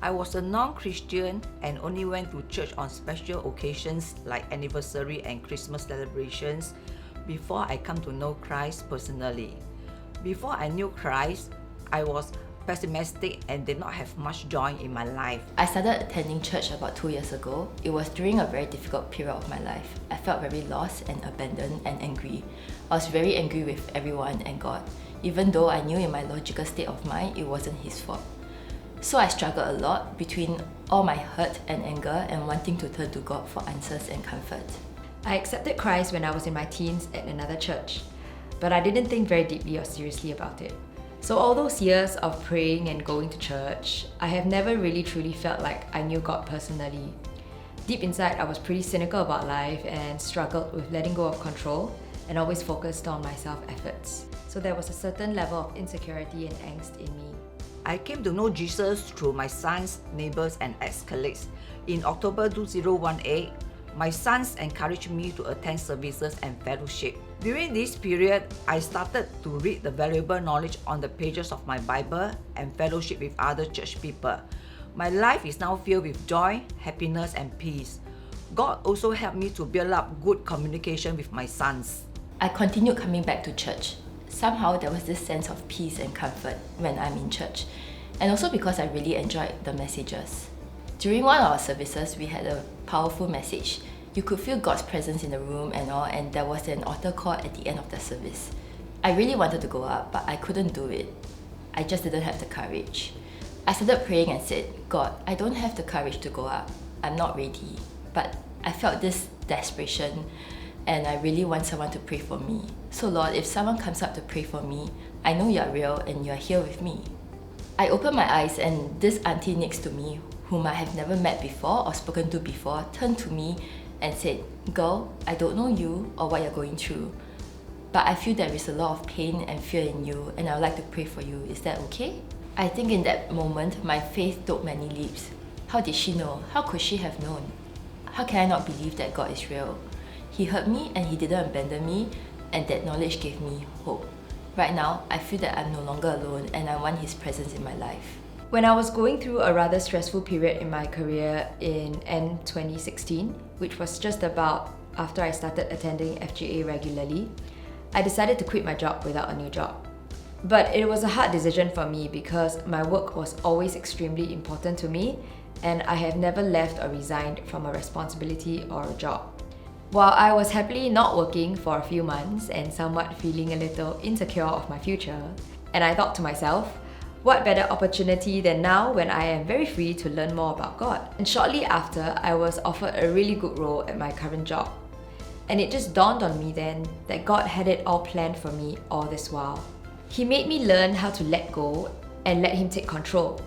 I was a non-Christian and only went to church on special occasions like anniversary and Christmas celebrations before I come to know Christ personally. Before I knew Christ, I was pessimistic and did not have much joy in my life. I started attending church about 2 years ago. It was during a very difficult period of my life. I felt very lost and abandoned and angry. I was very angry with everyone and God, even though I knew in my logical state of mind it wasn't His fault. So I struggled a lot between all my hurt and anger and wanting to turn to God for answers and comfort. I accepted Christ when I was in my teens at another church, but I didn't think very deeply or seriously about it. So all those years of praying and going to church, I have never really truly felt like I knew God personally. Deep inside, I was pretty cynical about life and struggled with letting go of control and always focused on my self-efforts. So there was a certain level of insecurity and angst in me. I came to know Jesus through my sons, neighbors, and ex-colleagues. In October 2018, my sons encouraged me to attend services and fellowship. During this period, I started to read the valuable knowledge on the pages of my Bible and fellowship with other church people. My life is now filled with joy, happiness, and peace. God also helped me to build up good communication with my sons. I continued coming back to church. Somehow there was this sense of peace and comfort when I'm in church, and also because I really enjoyed the messages. During one of our services, we had a powerful message. You could feel God's presence in the room and all, and there was an altar call at the end of the service. I really wanted to go up, but I couldn't do it. I just didn't have the courage. I started praying and said, God, I don't have the courage to go up. I'm not ready. But I felt this desperation, and I really want someone to pray for me. So Lord, if someone comes up to pray for me, I know you're real and you're here with me. I opened my eyes and this auntie next to me, whom I have never met before or spoken to before, turned to me and said, girl, I don't know you or what you're going through, but I feel there is a lot of pain and fear in you and I would like to pray for you. Is that okay? I think in that moment, my faith took many leaps. How did she know? How could she have known? How can I not believe that God is real? He heard me and He didn't abandon me, and that knowledge gave me hope. Right now, I feel that I'm no longer alone and I want His presence in my life. When I was going through a rather stressful period in my career in end 2016, which was just about after I started attending FGA regularly, I decided to quit my job without a new job. But it was a hard decision for me because my work was always extremely important to me and I have never left or resigned from a responsibility or a job. While I was happily not working for a few months and somewhat feeling a little insecure of my future, and I thought to myself, what better opportunity than now when I am very free to learn more about God? And shortly after, I was offered a really good role at my current job. And it just dawned on me then that God had it all planned for me all this while. He made me learn how to let go and let Him take control.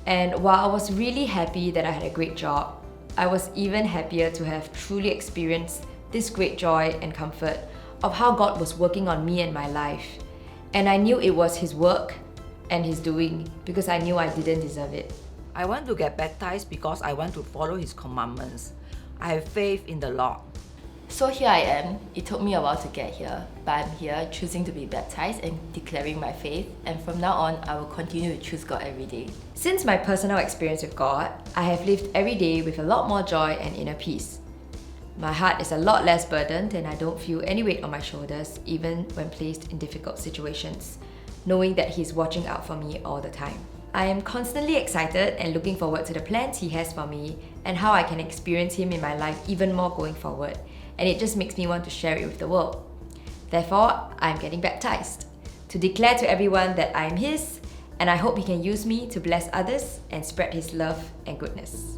And while I was really happy that I had a great job, I was even happier to have truly experienced this great joy and comfort of how God was working on me and my life. And I knew it was His work and His doing because I knew I didn't deserve it. I want to get baptized because I want to follow His commandments. I have faith in the Lord. So here I am. It took me a while to get here, but I'm here choosing to be baptized and declaring my faith, and from now on, I will continue to choose God every day. Since my personal experience with God, I have lived every day with a lot more joy and inner peace. My heart is a lot less burdened and I don't feel any weight on my shoulders, even when placed in difficult situations, knowing that He's watching out for me all the time. I am constantly excited and looking forward to the plans He has for me and how I can experience Him in my life even more going forward. And it just makes me want to share it with the world. Therefore, I'm getting baptized to declare to everyone that I am His, and I hope He can use me to bless others and spread His love and goodness.